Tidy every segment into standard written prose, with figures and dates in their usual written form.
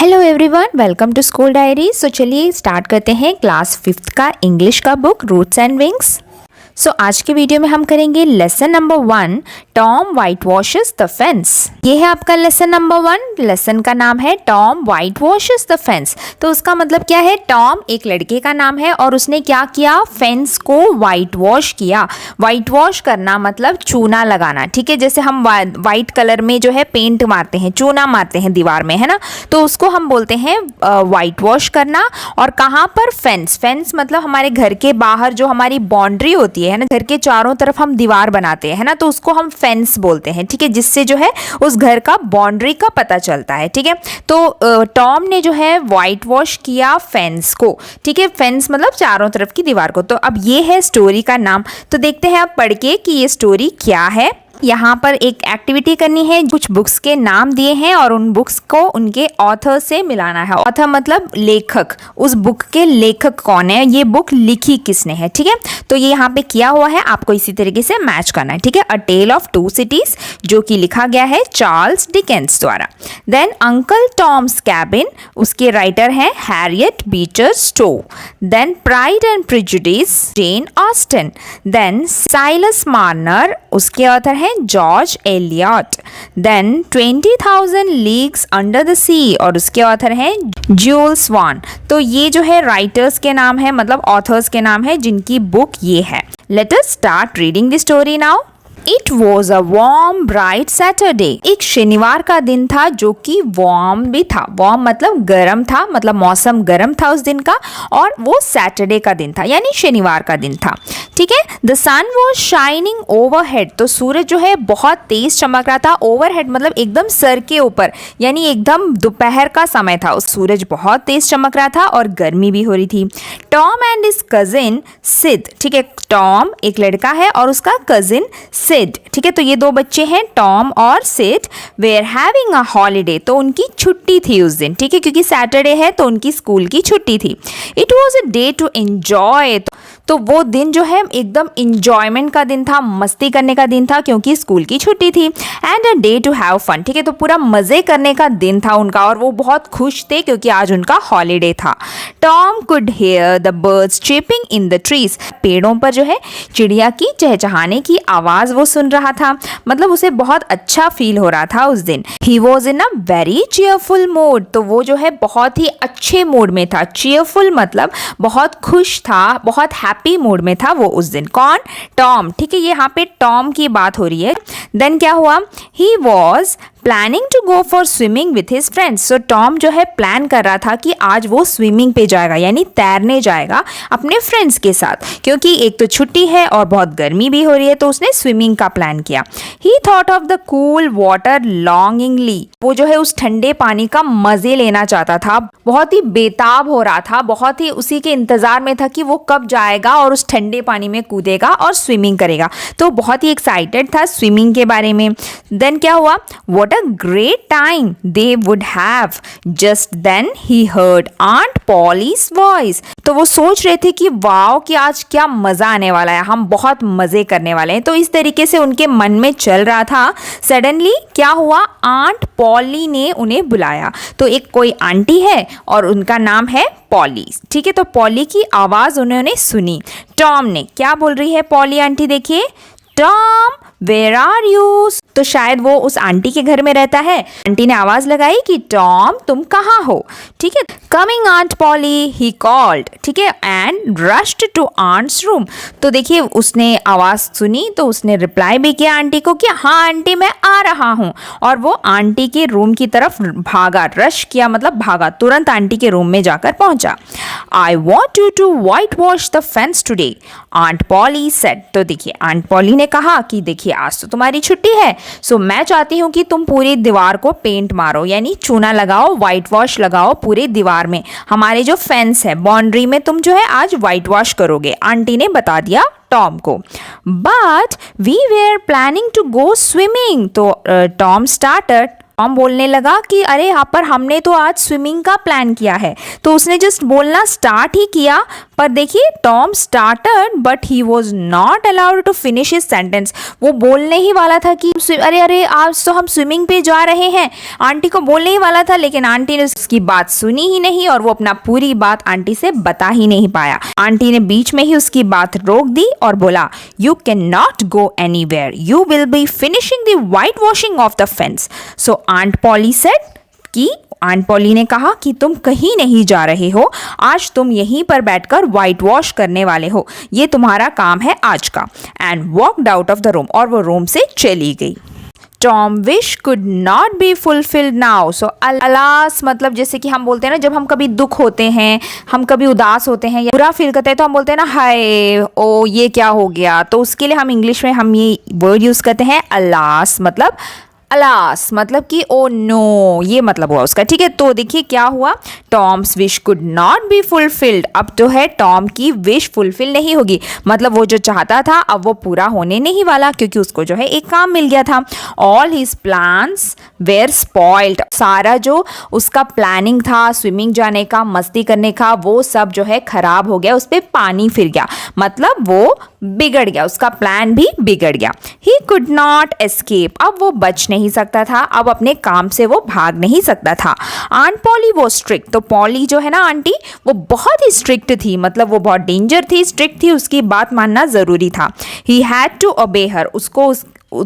Hello everyone, welcome to school diary. So चलिए start करते हैं क्लास 5th का इंग्लिश का book roots and wings. So आज के वीडियो में हम करेंगे lesson number 1, Tom whitewashes the fence. ये है आपका लेसन नंबर 1। लेसन का नाम है Tom whitewashes the fence. तो उसका मतलब क्या है? टॉम एक लड़के का नाम है और उसने क्या किया? फेंस को वाइट वॉश किया। वाइट वॉश करना मतलब चूना लगाना, ठीक है। जैसे हम वाइट कलर में जो है पेंट मारते हैं, चूना मारते हैं दीवार में, है ना, तो उसको हम बोलते हैं वाइट वॉश करना। और कहाँ पर? फेंस। फेंस मतलब हमारे घर के बाहर जो हमारी बाउंड्री होती है ना, घर के चारों तरफ हम दीवार बनाते हैं, है ना, तो उसको हम फेंस बोलते हैं, ठीक है, जिससे जो है उस घर का बाउंड्री का पता चलता है, ठीक है। तो टॉम ने जो है वाइट वॉश किया फेंस को, ठीक है। फेंस मतलब चारों तरफ की दीवार को। तो अब ये है स्टोरी का नाम। तो देखते हैं आप पढ़ के कि ये स्टोरी क्या है। यहाँ पर एक एक्टिविटी करनी है, कुछ बुक्स के नाम दिए हैं और उन बुक्स को उनके ऑथर से मिलाना है। ऑथर मतलब लेखक, उस बुक के लेखक कौन है, ये बुक लिखी किसने है, ठीक है। तो ये यहाँ पे किया हुआ है, आपको इसी तरीके से मैच करना है, ठीक है। A tale of two cities, जो कि लिखा गया है चार्ल्स डिकेंस द्वारा। देन अंकल टॉम्स कैबिन, उसके राइटर हैं Harriet Beecher Stowe. Then pride and prejudice, Jane Austen. Then Silas Marner, उसके ऑथर हैं George Eliot. Then 20,000 leagues under the sea, और उसके ऑथर हैं जूल्स वार्न। तो ये जो है राइटर्स के नाम है, मतलब ऑथर्स के नाम है जिनकी बुक ये है। Let us start reading the story now. It was a warm, bright Saturday. एक शनिवार का दिन था जो कि वार्म भी था। वार्म मतलब गर्म था, मतलब मौसम गर्म था उस दिन का, और वो सैटरडे का दिन था, यानी शनिवार का दिन था, ठीक है। The sun was shining overhead, तो सूरज जो है बहुत तेज चमक रहा था। ओवरहेड मतलब एकदम सर के ऊपर, यानी एकदम दोपहर का समय था। उस सूरज बहुत तेज चमक रहा था और गर्मी भी हो रही थी। Tom and his cousin Sid, ठीक है, टॉम एक लड़का है और उसका कजिन सिड, ठीक है। तो ये दो बच्चे हैं, टॉम और Sid, were having a holiday, तो उनकी छुट्टी थी उस दिन, ठीक है, क्योंकि सैटरडे है तो उनकी स्कूल की छुट्टी थी। It was a day to enjoy, तो वो दिन जो है एकदम इंजॉयमेंट का दिन था, मस्ती करने का दिन था, क्योंकि स्कूल की छुट्टी थी। And a day to have fun, ठीक है, तो पूरा मजे करने का दिन था उनका, और वो बहुत खुश थे क्योंकि आज उनका हॉलीडे था। Tom could hear the birds cheeping in the trees, पेड़ों पर जो है चिड़िया की चहचहाने की आवाज वो सुन रहा था, मतलब उसे बहुत अच्छा फील हो रहा था उस दिन। He was in a very cheerful mood, तो वो जो है बहुत ही अच्छे मूड में था। चीयरफुल मतलब बहुत खुश था, बहुत हैप्पी मूड में था वो उस दिन। कौन? टॉम, ठीक है, ये यहाँ पे टॉम की बात हो रही है। देन क्या हुआ? He was planning to go for swimming with his friends, so Tom जो है प्लान कर रहा था कि आज वो स्विमिंग पे जाएगा, यानी तैरने जाएगा अपने फ्रेंड्स के साथ, क्योंकि एक तो छुट्टी है और बहुत गर्मी भी हो रही है, तो उसने स्विमिंग का प्लान किया। He thought of the cool water longingly, वो जो है उस ठंडे पानी का मजे लेना चाहता था, बहुत ही बेताब हो रहा था, बहुत ही उसी के इंतजार में था कि वो कब जाएगा और उस ठंडे पानी में कूदेगा और स्विमिंग करेगा। तो बहुत ही एक्साइटेड था स्विमिंग के बारे में। देन क्या हुआ? What a great time they would have. Just then he heard Aunt Polly's voice. तो वो सोच रहे थे कि वाओ, कि आज क्या मजा आने वाला है, हम बहुत मजे करने वाले हैं। तो इस तरीके से उनके मन में चल रहा था। सडनली क्या हुआ? आंट पॉली ने उन्हें बुलाया। तो एक कोई आंटी है और उनका नाम है पॉली, ठीक है। तो पॉली की आवाज उन्होंने सुनी। टॉम ने क्या बोल रही है पॉली आंटी, देखिए, टॉम वेयर आर यू, तो शायद वो उस आंटी के घर में रहता है। आंटी ने आवाज लगाई कि टॉम तुम कहाँ हो, ठीक है। Coming aunt Polly, he called, ठीक है, and rushed to aunt's room. तो देखिए उसने आवाज सुनी तो उसने रिप्लाई भी किया आंटी को कि हाँ आंटी मैं आ रहा हूँ, और वो आंटी के रूम की तरफ भागा। रश किया मतलब भागा, तुरंत आंटी के रूम में जाकर पहुंचा। I want you to white wash the fence today, aunt Polly said. तो देखिए आंट पॉली ने कहा कि देखिए आज तो तुम्हारी छुट्टी है, सो मैं चाहती हूँ कि तुम पूरी दीवार को पेंट मारो, यानी चूना लगाओ, व्हाइट वॉश लगाओ पूरे दीवार में। हमारे जो फेंस है, बाउंड्री में तुम जो है आज व्हाइट वॉश करोगे, आंटी ने बता दिया टॉम को। But we were planning to go swimming, तो टॉम स्टार्टेड, टॉम बोलने लगा कि अरे यहाँ पर हमने तो आज स्विमिंग का प्लान किया है। तो उसने जस्ट बोलना स्टार्ट ही किया, पर देखिए Tom started but he was not allowed to finish his sentence. वो बोलने ही वाला था कि अरे अरे आज तो हम स्विमिंग पे जा रहे हैं, आंटी को बोलने ही वाला था, लेकिन आंटी ने उसकी बात सुनी ही नहीं और वो अपना पूरी बात आंटी से बता ही नहीं पाया। आंटी ने बीच में ही उसकी बात रोक दी और बोला, you can not go anywhere, you will be finishing the white washing of the fence. So aunt Polly said कि आंट पॉली ने कहा कि तुम कहीं नहीं जा रहे हो, आज तुम यहीं पर बैठकर वाइट वॉश करने वाले हो, ये तुम्हारा काम है आज का। And walked out of the room, और वो रूम से चली गई। Tom wish could not be fulfilled now. So alas मतलब जैसे कि हम बोलते हैं ना, जब हम कभी दुख होते हैं, हम कभी उदास होते हैं या बुरा फील करते हैं, तो हम बोलते हैं ना हाय ओ ये क्या हो गया। तो उसके लिए हम इंग्लिश में हम ये वर्ड यूज़ करते हैं अलास, मतलब अलास मतलब कि ओ नो, ये मतलब हुआ उसका। ठीक है, तो देखिए क्या हुआ, Tom's wish could not be fulfilled. अब तो है टॉम की विश फुलफिल नहीं होगी, मतलब वो जो चाहता था अब वो पूरा होने नहीं वाला, क्योंकि उसको जो है एक काम मिल गया था। All his plans were spoiled, सारा जो उसका प्लानिंग था स्विमिंग जाने का, मस्ती करने का, वो सब जो है खराब हो गया, उस पर पानी फिर गया, मतलब वो बिगड़ गया, उसका प्लान भी बिगड़ गया। ही कुड नॉट एस्केप, अब वो बच नहीं सकता था, अब अपने काम से वो भाग नहीं सकता था। आंट पॉली वो स्ट्रिक्ट, तो पॉली जो है ना आंटी, वो बहुत ही स्ट्रिक्ट थी, मतलब वो बहुत डेंजर थी, स्ट्रिक्ट थी, उसकी बात मानना ज़रूरी था। ही हैड टू ओबे हर, उसको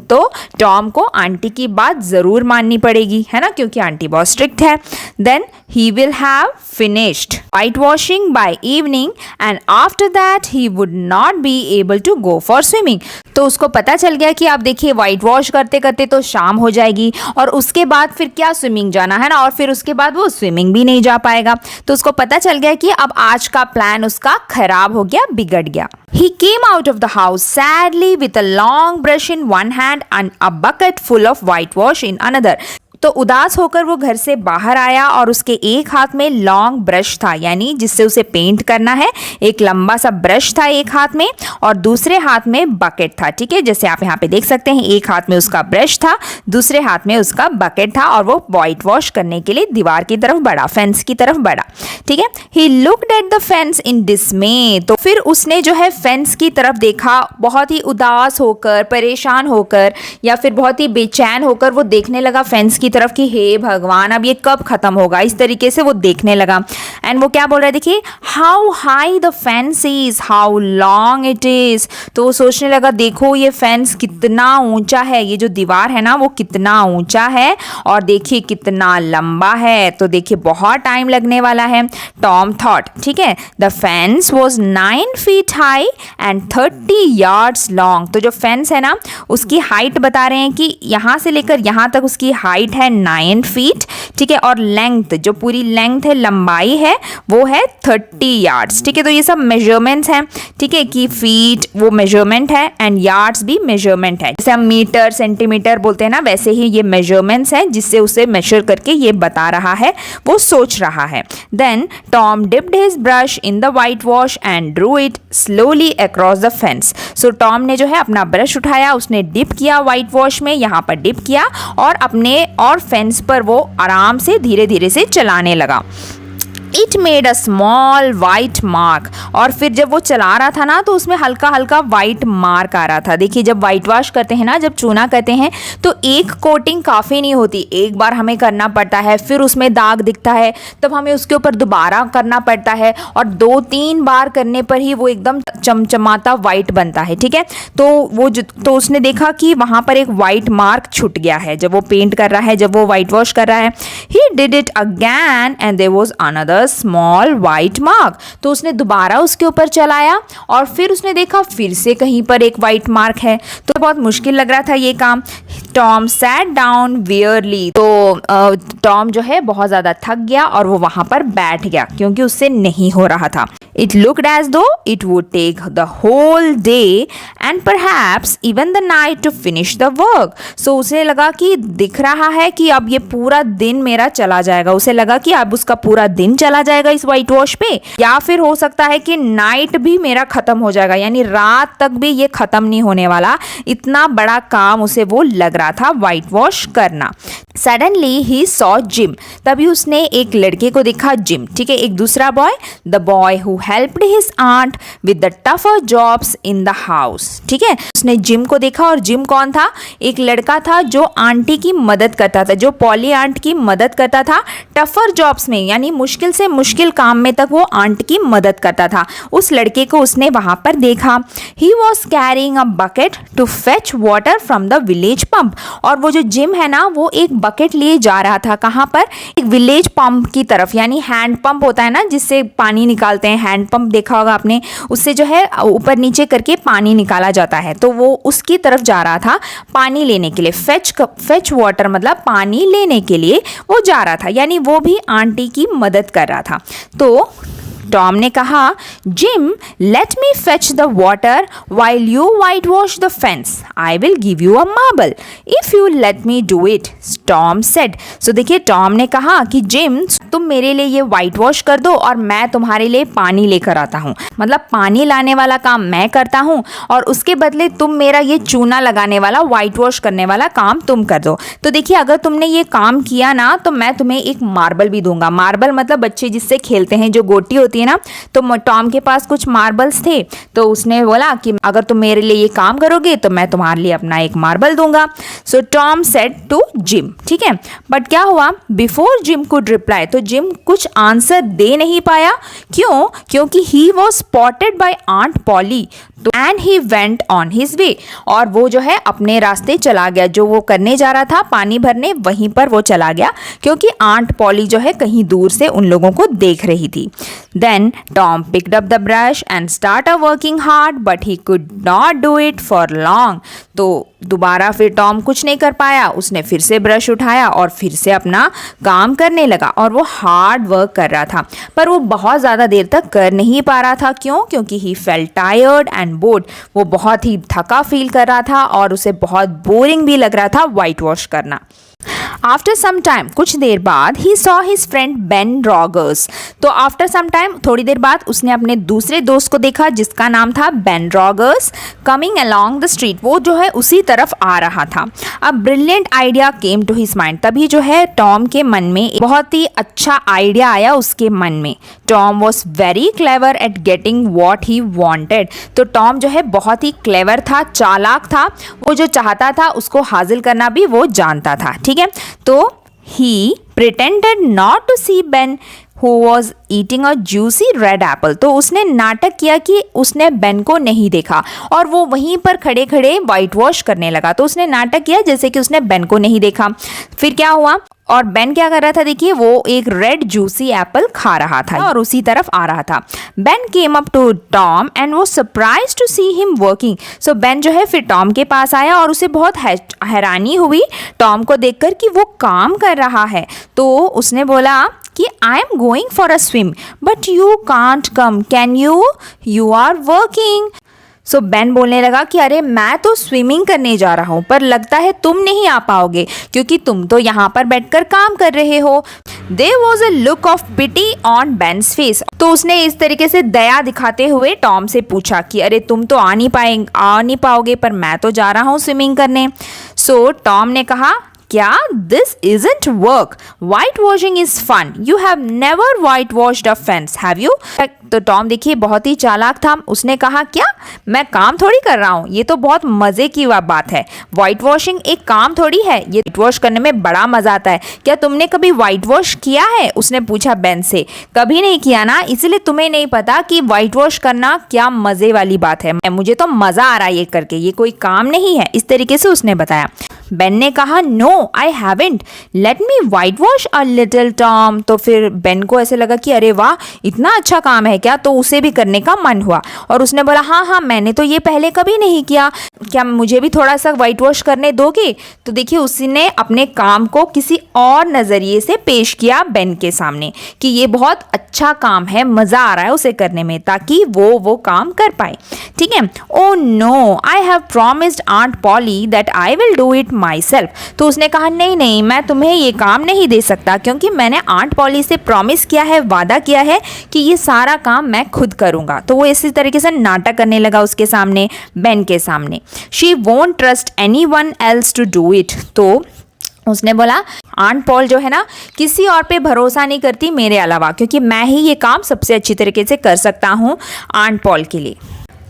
तो टॉम को आंटी की बात ज़रूर माननी पड़ेगी, है ना, क्योंकि आंटी बहुत स्ट्रिक्ट है। Then he will have finished white washing by evening and after that he would not be able to go for swimming. तो उसको पता चल गया कि आप देखिए वाइट वॉश करते करते तो शाम हो जाएगी, और उसके बाद फिर क्या स्विमिंग जाना है ना, और फिर उसके बाद वो स्विमिंग भी नहीं जा पाएगा। तो उसको पता चल गया कि अब आज का प्लान उसका खराब हो गया, बिगड़ गया। He came out of the house sadly with a long brush in one hand and a bucket full of whitewash in another. तो उदास होकर वो घर से बाहर आया और उसके एक हाथ में लॉन्ग ब्रश था, यानी जिससे उसे पेंट करना है, एक लंबा सा ब्रश था एक हाथ में और दूसरे हाथ में बकेट था। ठीक है, जैसे आप यहाँ पे देख सकते हैं, एक हाथ में उसका ब्रश था, दूसरे हाथ में उसका बकेट था, और वो वाइट वॉश करने के लिए दीवार की तरफ बढ़ा, फेंस की तरफ बढ़ा। ठीक है, he looked at the fence इन डिसमे, तो फिर उसने जो है फेंस की तरफ देखा, बहुत ही उदास होकर, परेशान होकर, या फिर बहुत ही बेचैन होकर वो देखने लगा फेंस की तरफ कि हे भगवान अब ये कब खत्म होगा, इस तरीके से वो देखने लगा। एंड वो क्या बोल रहा है, देखिए, how high the fence is, how long it is. तो वो सोचने लगा देखो ये फेंस कितना ऊंचा है, ये जो दीवार है ना वो कितना ऊंचा है, और देखिए कितना लंबा है, तो देखिए बहुत टाइम लगने वाला है। टॉम थॉट, ठीक है, the fence was 9 feet high and 30 yards long. तो जो फेंस है ना उसकी हाइट बता रहे हैं कि यहाँ से लेकर यहाँ तक उसकी हाइट है 9 feet, ठीक है, और लेंथ जो पूरी लेंथ है, लंबाई है, वो है 30 yards। ठीक है, तो ये सब मेजरमेंट्स हैं, ठीक है, कि फीट वो मेजरमेंट है एंड यार्ड्स भी मेजरमेंट है, जैसे हम मीटर सेंटीमीटर बोलते हैं ना, वैसे ही ये मेजरमेंट्स हैं जिससे उसे मेजर करके ये बता रहा है, वो सोच रहा है। Then Tom dipped his brush in the white wash and drew it slowly across the fence. So Tom ने जो है अपना ब्रश उठाया, उसने डिप किया वाइट वॉश में, यहाँ पर डिप किया और अपने और फेंस पर वो आराम से धीरे धीरे से चलाने लगा। It made a small white mark, और फिर जब वो चला रहा था ना तो उसमें हल्का हल्का वाइट मार्क आ रहा था। देखिए जब वाइट वॉश करते हैं ना, जब चूना करते हैं तो एक कोटिंग काफ़ी नहीं होती, एक बार हमें करना पड़ता है, फिर उसमें दाग दिखता है, तब हमें उसके ऊपर दोबारा करना पड़ता है, और 2-3 बार करने पर ही वो एकदम चमचमाता वाइट बनता है। ठीक है, तो उसने देखा कि वहाँ पर एक वाइट मार्क छूट गया है जब वो पेंट कर रहा है, जब वो वाइट वॉश कर रहा है। He did it again and there was another small white mark. तो उसने दोबारा उसके ऊपर चलाया और फिर उसने देखा फिर से कहीं पर एक वाइट मार्क है, तो बहुत मुश्किल लग रहा था ये काम। टॉम सैट डाउन वियरली, तो टॉम जो है बहुत ज़्यादा थक गया और वो वहाँ पर बैठ गया क्योंकि उससे नहीं हो रहा था। It looked as though it would take the whole day and perhaps even the night to finish the work. So उसे लगा कि दिख रहा है कि अब ये पूरा दिन मेरा चला जाएगा, उसे लगा कि अब उसका पूरा दिन चला जाएगा इस व्हाइट वॉश पे, या फिर हो सकता है कि नाइट भी मेरा खत्म हो जाएगा, यानी रात तक भी ये खत्म नहीं होने वाला। इतना बड़ा काम उसे वो लग रहा था व्हाइट वॉश करना। सडनली ही सॉ जिम, तभी उसने एक लड़के को देखा, जिम, ठीक है, एक दूसरा boy, the boy who helped his aunt with the tougher jobs in the house, ठीक है। उसने जिम को देखा, और जिम कौन था? एक लड़का था जो आंटी की मदद करता था, जो पॉली आंट की मदद करता था टफर जॉब्स में, यानी मुश्किल से मुश्किल काम में तक वो आंट की मदद करता था। उस लड़के को उसने वहां पर देखा। He was carrying a bucket to fetch water from the village pump, और वो जो जिम है ना, वो एक बकेट लिए जा रहा था, कहाँ पर? एक विलेज पंप की तरफ, यानी हैंड पंप होता है ना जिससे पानी निकालते हैं, हैंड पंप देखा होगा आपने, उससे जो है ऊपर नीचे करके पानी निकाला जाता है, तो वो उसकी तरफ जा रहा था पानी लेने के लिए। फेच वाटर मतलब पानी लेने के लिए वो जा रहा था, यानी वो भी आंटी की मदद कर रहा था। तो टॉम ने कहा, Jim, let me fetch the water while you white wash the fence, I will give you a marble if you let me do it, Tom said. So देखिए, टॉम ने कहा कि जिम, तुम मेरे लिए ये व्हाइट वॉश कर दो और मैं तुम्हारे लिए पानी लेकर आता हूँ, मतलब पानी लाने वाला काम मैं करता हूँ और उसके बदले तुम मेरा ये चूना लगाने वाला, व्हाइट वॉश करने वाला काम तुम कर दो। तो देखिए, अगर तुमने ये काम किया ना तो मैं तुम्हें एक मार्बल भी दूंगा। मार्बल मतलब बच्चे जिससे खेलते हैं, जो गोटी होती है ना, तो टॉम के पास कुछ मार्बल्स थे, तो उसने बोला कि अगर तुम मेरे लिए ये काम करोगे तो मैं तुम्हारे लिए अपना एक मार्बल दूंगा। So Tom said to Jim, ठीक है। बट क्या हुआ? बिफोर जिम कुड रिप्लाई, तो जिम कुछ आंसर दे नहीं पाया। क्यों? क्योंकि he was spotted by aunt Polly and he went on his way, और वो जो है अपने रास्ते चला गया। जो वो करने जा रहा था पानी भरने, वहीं पर वो चला गया, क्योंकि आंट पॉली जो है कहीं दूर से उन लोगों को देख रही थी। Then Tom picked up the brush and start working hard but he could not do it for long. तो दोबारा फिर टॉम कुछ नहीं कर पाया, उसने फिर से ब्रश उठाया और फिर से अपना काम करने लगा, और वो हार्ड वर्क कर रहा था, पर वो बहुत ज़्यादा देर तक कर नहीं पा रहा था। क्यों? क्योंकि he felt tired and board, वो बहुत ही थका फील कर रहा था और उसे बहुत बोरिंग भी लग रहा था व्हाइट वॉश करना। आफ्टर सम टाइम, कुछ देर बाद, he saw his friend Ben Rogers. तो आफ्टर सम टाइम, थोड़ी देर बाद, उसने अपने दूसरे दोस्त को देखा जिसका नाम था Ben Rogers, coming along the street, वो जो है उसी तरफ आ रहा था। अब brilliant idea came to his mind, तभी जो है टॉम के मन में बहुत ही अच्छा आइडिया आया उसके मन में। Tom was very clever eight getting what he wanted, तो टॉम जो है बहुत ही क्लेवर था, चालाक था, वो जो चाहता था उसको हासिल करना भी वो जानता था, ठीक है। तो he pretended not to see Ben who was eating a juicy red apple, तो उसने नाटक किया कि उसने बेन को नहीं देखा और वो वहीं पर खड़े खड़े व्हाइट वॉश करने लगा। तो उसने नाटक किया जैसे कि उसने बेन को नहीं देखा। फिर क्या हुआ? और बेन क्या कर रहा था? देखिए, वो एक रेड जूसी एप्पल खा रहा था और उसी तरफ आ रहा था। Ben came up to Tom and वो surprise to see him working. So Ben जो है फिर टॉम के पास आया और उसे बहुत हैरानी हुई टॉम को देखकर कि वो काम कर रहा है। तो उसने बोला कि I am going for a swim but you can't come, can you are working. So Ben बोलने लगा कि अरे मैं तो स्विमिंग करने जा रहा हूँ, पर लगता है तुम नहीं आ पाओगे क्योंकि तुम तो यहाँ पर बैठकर काम कर रहे हो। There was a look of pity on Ben's face. तो उसने इस तरीके से दया दिखाते हुए टॉम से पूछा कि अरे तुम तो आ नहीं पाओगे, पर मैं तो जा रहा हूँ स्विमिंग करने। सो टॉम ने कहा, क्या? This isn't work, whitewashing is fun, you have never whitewashed a fence, have you? तो टॉम देखिए बहुत ही चालाक था, उसने कहा क्या? मैं काम थोड़ी कर रहा हूँ, ये तो बहुत मजे की बात है। व्हाइट वॉशिंग एक काम थोड़ी है, ये व्हाइट वॉश करने में बड़ा मजा आता है। क्या तुमने कभी व्हाइट वॉश किया है? उसने पूछा बेन से। कभी नहीं किया ना, इसलिए तुम्हें नहीं पता कि व्हाइट वॉश करना क्या मजे वाली बात है। मुझे तो मजा आ रहा है ये करके, ये कोई काम नहीं है, इस तरीके से उसने बताया। बेन ने कहा, no I haven't, let me whitewash a little Tom. तो फिर बेन को ऐसे लगा कि अरे वाह, इतना अच्छा काम है क्या? तो उसे भी करने का मन हुआ और उसने बोला, हाँ मैंने तो ये पहले कभी नहीं किया, क्या मुझे भी थोड़ा सा व्हाइट वॉश करने दोगे? तो देखिए उसने अपने काम को किसी और नज़रिए से पेश किया बेन के सामने कि ये बहुत अच्छा काम है, मज़ा आ रहा है उसे करने में, ताकि वो काम कर पाए। ठीक है। Oh no, I have promised aunt Polly that I will do it myself. तो उसने उसने कहा नहीं नहीं, मैं तुम्हें ये काम नहीं दे सकता क्योंकि मैंने आंट पॉली से प्रॉमिस किया है, वादा किया है कि ये सारा काम मैं खुद करूँगा। तो वो इसी तरीके से नाटक करने लगा उसके सामने, बेन के सामने। She won't trust anyone else to do it. तो उसने बोला आंट पॉल जो है ना किसी और पे भरोसा नहीं करती मेरे अलावा, क्योंकि मैं ही ये काम सबसे अच्छी तरीके से कर सकता हूँ आंट पॉल के लिए।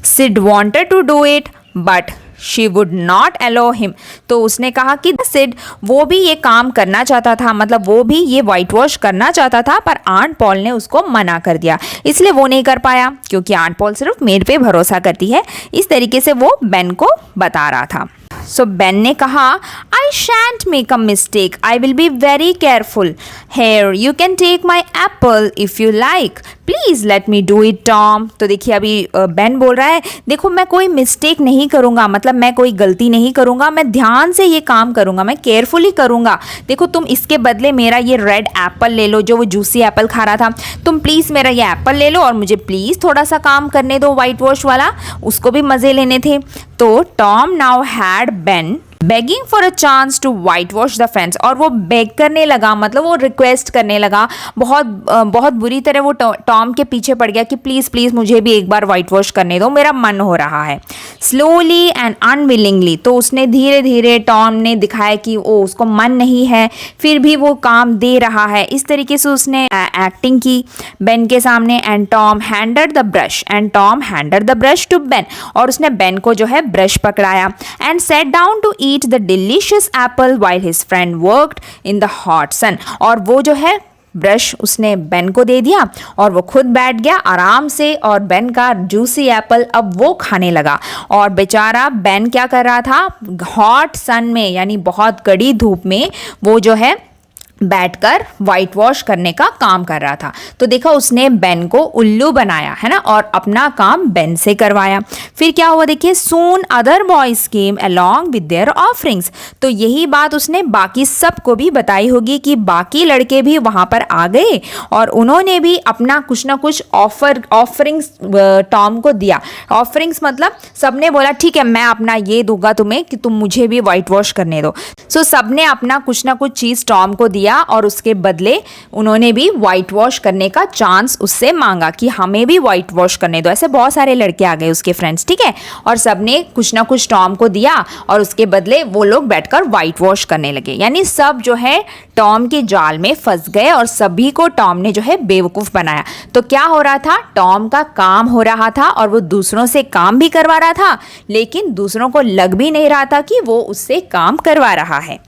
Sid wanted to do it but she would not allow him. तो उसने कहा कि सिड वो भी ये काम करना चाहता था, मतलब वो भी ये वाइट वॉश करना चाहता था, पर आंट पॉल ने उसको मना कर दिया, इसलिए वो नहीं कर पाया क्योंकि आंट पॉल सिर्फ मेरे पे भरोसा करती है। इस तरीके से वो बेन को बता रहा था। सो बेन ने कहा I shan't make a mistake, I will be very careful. Here you can take my apple if you like, please let me do it Tom. तो देखिए अभी बेन बोल रहा है देखो मैं कोई मिस्टेक नहीं करूँगा, मतलब मैं कोई गलती नहीं करूँगा, मैं ध्यान से ये काम करूँगा, मैं केयरफुली करूँगा। देखो तुम इसके बदले मेरा ये रेड एप्पल ले लो, जो वो जूसी एप्पल खा रहा था, तुम प्लीज़ मेरा ये एप्पल ले लो और मुझे प्लीज़ थोड़ा सा काम करने दो वाइट वॉश वाला, उसको भी मज़े लेने थे। तो Tom now had Ben begging for a chance to white wash the fence, और वो बेग करने लगा, मतलब वो रिक्वेस्ट करने लगा, बहुत बुरी तरह वो टॉम के पीछे पड़ गया कि प्लीज़ प्लीज़ मुझे भी एक बार वाइट वॉश करने दो, मेरा मन हो रहा है। स्लोली एंड अनविलिंगली, तो उसने धीरे धीरे टॉम ने दिखाया कि वो उसको मन नहीं है, फिर भी वो काम दे रहा है। इस तरीके से उसने एक्टिंग की बेन के सामने। And Tom handed the brush, and Tom handed the brush to Ben, और उसने बेन को जो है ब्रश पकड़ाया। And set down to eat the delicious apple while his friend worked in the hot sun, और वो जो है ब्रश उसने बेन को दे दिया और वो खुद बैठ गया आराम से, और बेन का जूसी एप्पल अब वो खाने लगा। और बेचारा बेन क्या कर रहा था, हॉट सन में यानी बहुत कड़ी धूप में वो जो है बैठकर वाइट वॉश करने का काम कर रहा था। तो देखा उसने बेन को उल्लू बनाया है ना, और अपना काम बेन से करवाया। फिर क्या हुआ देखिए, soon other boys came along with their offerings. तो यही बात उसने बाकी सबको भी बताई होगी कि बाकी लड़के भी वहाँ पर आ गए और उन्होंने भी अपना कुछ ना कुछ ऑफरिंग्स टॉम को दिया। ऑफरिंग्स मतलब सबने बोला ठीक है मैं अपना ये दूंगा तुम्हें कि तुम मुझे भी वाइट वॉश करने दो। सो सबने अपना कुछ ना कुछ चीज़ टॉम को दिया और उसके बदले उन्होंने भी वाइट वॉश करने का चांस उससे मांगा कि हमें भी वाइट वॉश करने दो। ऐसे बहुत सारे लड़के आ गए उसके फ्रेंड्स, ठीक है, और सबने कुछ ना कुछ टॉम को दिया और उसके बदले वो लोग बैठकर वाइट वॉश करने लगे। यानी सब जो है टॉम के जाल में फंस गए और सभी को टॉम ने जो है बेवकूफ़ बनाया। तो क्या हो रहा था, टॉम का काम हो रहा था और वो दूसरों से काम भी करवा रहा था, लेकिन दूसरों को लग भी नहीं रहा था कि वो उससे काम करवा रहा है।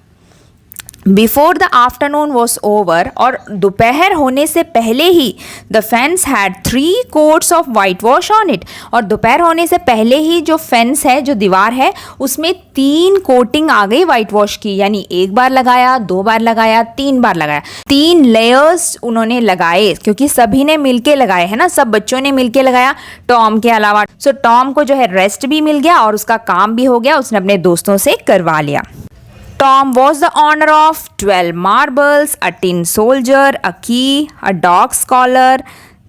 Before the afternoon was over, और दोपहर होने से पहले ही the fence had 3 coats of whitewash on it, और दोपहर होने से पहले ही जो फेंस है, जो दीवार है, उसमें 3 कोटिंग आ गई वाइट वॉश की। यानी एक बार लगाया, 2 बार लगाया, 3 बार लगाया, 3 लेयर्स उन्होंने लगाए, क्योंकि सभी ने मिलके लगाए है ना, सब बच्चों ने मिलके लगाया टॉम के अलावा। सो टॉम को जो है रेस्ट भी मिल गया और उसका काम भी हो गया, उसने अपने दोस्तों से करवा लिया। Tom was the owner of 12 marbles, a tin soldier, a key, a dog's collar,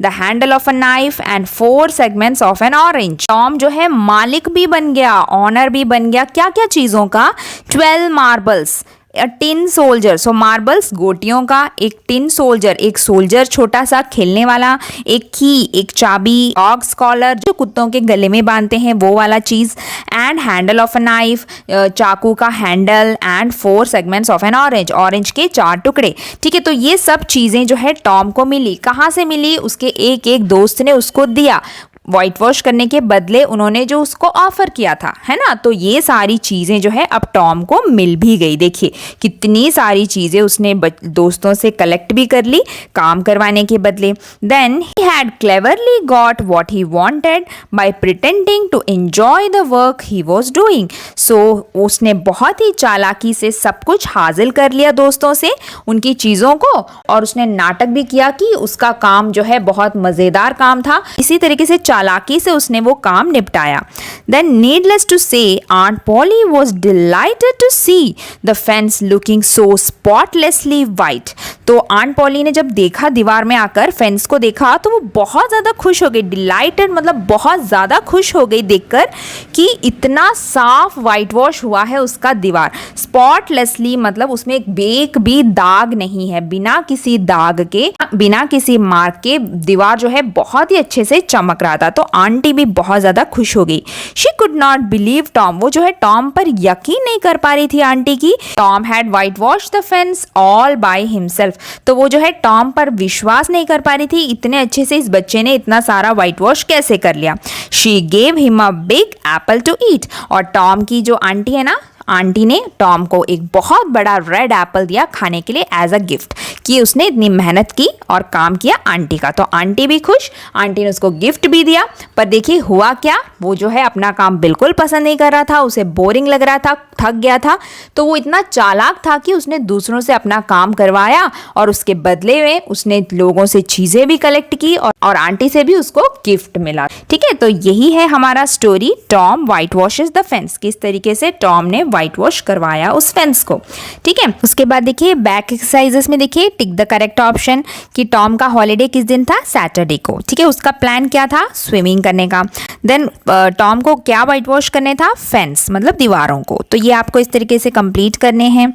the handle of a knife and 4 segments of an orange. Tom जो है मालिक भी बन गया, ऑनर भी बन गया, क्या क्या चीज़ों का, 12 marbles, टिन सोल्जर, सो मार्बल्स गोटियों का, एक टिन सोल्जर एक सोल्जर छोटा सा खेलने वाला, एक की एक चाबी, डॉग्स कॉलर जो कुत्तों के गले में बांधते हैं वो वाला चीज़, and handle of a knife चाकू का handle, and 4 segments of an orange, orange के 4 टुकड़े। ठीक है, तो ये सब चीज़ें जो है टॉम को मिली। कहाँ से मिली, उसके एक एक दोस्त ने उसको दिया वाइट वॉश करने के बदले, उन्होंने जो उसको ऑफर किया था, है ना। तो ये सारी चीज़ें जो है अब टॉम को मिल भी गई। देखिए कितनी सारी चीज़ें उसने दोस्तों से कलेक्ट भी कर ली काम करवाने के बदले। Then he had cleverly got what he wanted by pretending to enjoy the work he was doing. So उसने बहुत ही चालाकी से सब कुछ हासिल कर लिया दोस्तों से, उनकी चीज़ों को, और उसने नाटक भी किया कि उसका काम जो है बहुत मज़ेदार काम था। इसी तरीके से चालाकी से उसने वो काम निपटाया। Then needless to say, Aunt Polly was delighted to see the fence looking so spotlessly white. तो आंट पॉली ने जब देखा दीवार में आकर फेंस को देखा तो वो बहुत ज़्यादा खुश हो गई, डिलाइटेड, मतलब बहुत ज़्यादा खुश हो गई देखकर कि इतना साफ वाइट वॉश हुआ है उसका दीवार, स्पॉटलेसली, मतलब उसमें एक भी दाग नहीं है, बिना किसी दाग के, बिना किसी मार्क के दीवार जो है बहुत ही अच्छे से चमक रहा था। तो आंटी भी बहुत ज़्यादा खुश हो गई। She could not believe Tom, वो जो है टॉम पर यकीन नहीं कर पा रही थी आंटी की। Tom had white wash the fence all by himself, तो वो जो है टॉम पर विश्वास नहीं कर पा रही थी, इतने अच्छे से इस बच्चे ने इतना सारा वाइट वॉश कैसे कर लिया। She gave him a big apple to eat, और टॉम की जो आंटी है ना, आंटी ने टॉम को एक बहुत बड़ा रेड एप्पल दिया खाने के लिए एज अ गिफ्ट, कि उसने इतनी मेहनत की और काम किया आंटी का। तो आंटी भी खुश, आंटी ने उसको गिफ्ट भी दिया। पर देखिए हुआ क्या, वो जो है अपना काम बिल्कुल पसंद नहीं कर रहा था, उसे बोरिंग लग रहा था, थक गया था। तो वो इतना चालाक था कि उसने दूसरों से अपना काम करवाया और उसके बदले में उसने लोगों से चीज़ें भी कलेक्ट की और आंटी से भी उसको गिफ्ट मिला। ठीक है, तो यही है हमारा story, Tom whitewashes the fence. किस तरीके से टॉम ने वाइट वॉश करवाया उस फेंस को। ठीक है, उसके बाद देखिए बैक एक्सरसाइजेस में देखिए टिक द करेक्ट ऑप्शन, कि टॉम का हॉलीडे किस दिन था, सैटरडे को। ठीक है, उसका प्लान क्या था, स्विमिंग करने का। देन टॉम को क्या वाइट वॉश करने था, फेंस, मतलब दीवारों को। तो ये आपको इस तरीके से कंप्लीट करने हैं।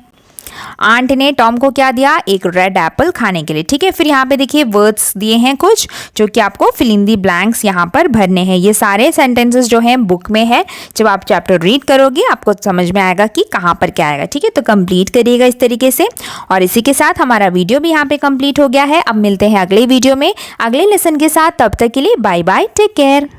आंट ने टॉम को क्या दिया, एक रेड एप्पल खाने के लिए। ठीक है, फिर यहाँ पे देखिए वर्ड्स दिए हैं कुछ, जो कि आपको फिल इन दी ब्लैंक्स यहाँ पर भरने हैं। ये सारे सेंटेंसेस जो हैं बुक में है, जब आप चैप्टर रीड करोगे आपको समझ में आएगा कि कहाँ पर क्या आएगा। ठीक है, तो कंप्लीट करिएगा इस तरीके से। और इसी के साथ हमारा वीडियो भी यहाँ पे कंप्लीट हो गया है। अब मिलते हैं अगले वीडियो में अगले लेसन के साथ, तब तक के लिए बाय बाय, टेक केयर।